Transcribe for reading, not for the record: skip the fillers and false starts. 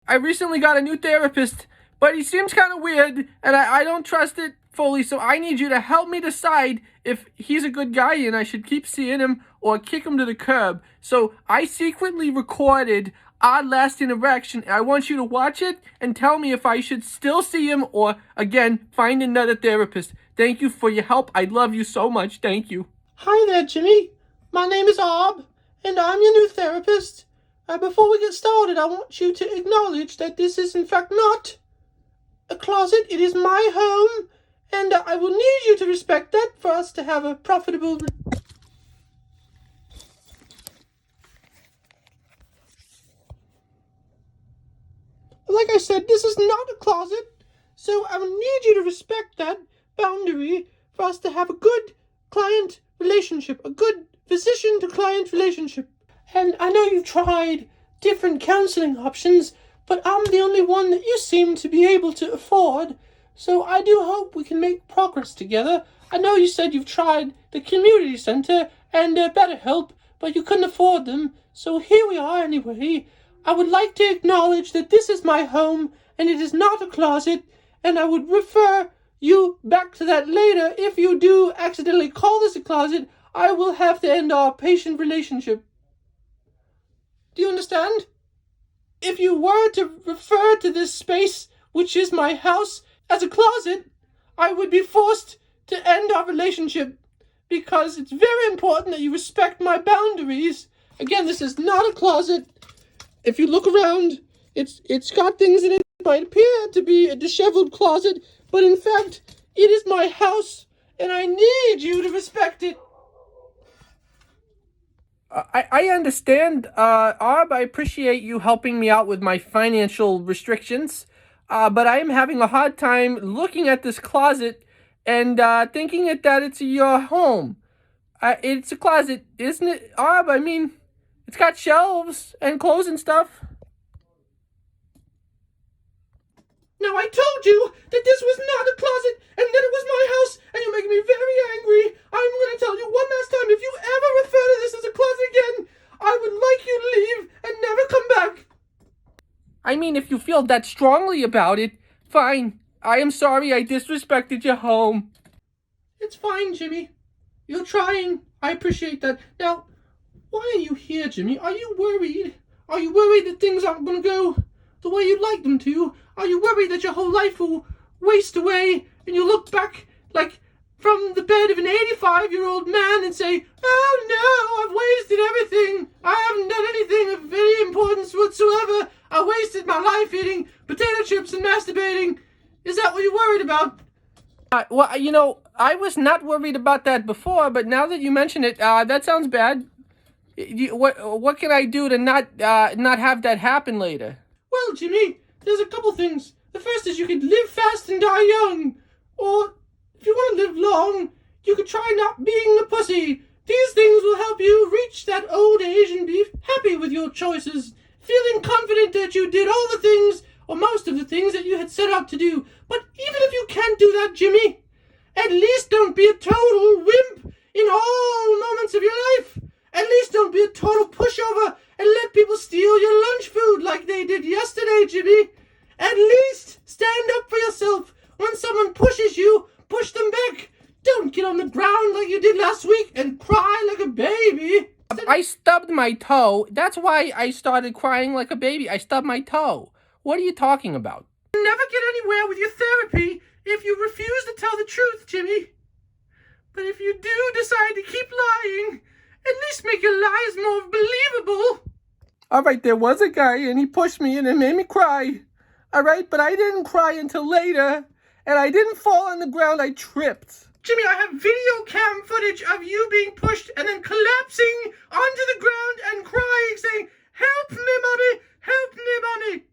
I recently got a new therapist, but he seems kind of weird, and I don't trust it fully, so I need you to help me decide if he's a good guy and I should keep seeing him or kick him to the curb. So I secretly recorded our last interaction. I want you to watch it and tell me if I should still see him or, again, find another therapist. Thank you for your help. I love you so much. Thank you. Hi there, Jimmy. My name is Arb, and I'm your new therapist. Before we get started, I want you to acknowledge that this is in fact not a closet. It is my home, and I will need you to respect that for us to have a profitable... Like I said, this is not a closet, so I will need you to respect that boundary for us to have a good client relationship, a good physician-to-client relationship. And I know you've tried different counseling options, but I'm the only one that you seem to be able to afford, so I do hope we can make progress together. I know you said you've tried the community center and BetterHelp, but you couldn't afford them, so here we are anyway. I would like to acknowledge that this is my home, and it is not a closet, and I would refer you back to that later. If you do accidentally call this a closet, I will have to end our patient relationship. Do you understand? If you were to refer to this space, which is my house, as a closet, I would be forced to end our relationship, because it's very important that you respect my boundaries. Again, this is not a closet. If you look around, it's got things in it that might appear to be a disheveled closet, but in fact, it is my house, and I need you to respect it. I understand, Arb. I appreciate you helping me out with my financial restrictions, but I am having a hard time looking at this closet and thinking that it's your home. It's a closet, isn't it, Arb? I mean, it's got shelves and clothes and stuff. Now, I told you that this was not a closet and that it was my house, and you're making me very angry. I'm going to tell you one last time, if you ever refer to this as a closet again, I would like you to leave and never come back. I mean, if you feel that strongly about it, fine. I am sorry I disrespected your home. It's fine, Jimmy. You're trying. I appreciate that. Now, why are you here, Jimmy? Are you worried? Are you worried that things aren't going to go the way you'd like them to? Are you worried that your whole life will waste away and you look back like from the bed of an 85-year-old man and say, oh no, I've wasted everything. I haven't done anything of any importance whatsoever. I wasted my life eating potato chips and masturbating. Is that what you're worried about? Well, you know, I was not worried about that before, but now that you mention it, that sounds bad. What can I do to not have that happen later? Well, Jimmy, there's a couple things. The first is you could live fast and die young. Or, if you want to live long, you could try not being a pussy. These things will help you reach that old age and be happy with your choices, feeling confident that you did all the things, or most of the things that you had set out to do. But even if you can't do that, Jimmy, at least don't be a total wimp in all moments of your life. At least don't be a total pushover and let people steal your lunch food like they did yesterday, Jimmy. At least stand up for yourself. When someone pushes you, push them back. Don't get on the ground like you did last week and cry like a baby. I stubbed my toe. That's why I started crying like a baby. I stubbed my toe. What are you talking about? You'll never get anywhere with your therapy if you refuse to tell the truth, Jimmy. But if you do decide to keep lying, at least make your lies more believable. All right, there was a guy, and he pushed me, and it made me cry. All right, but I didn't cry until later, and I didn't fall on the ground. I tripped. Jimmy, I have video cam footage of you being pushed and then collapsing onto the ground and crying, saying, help me, mommy, help me, mommy.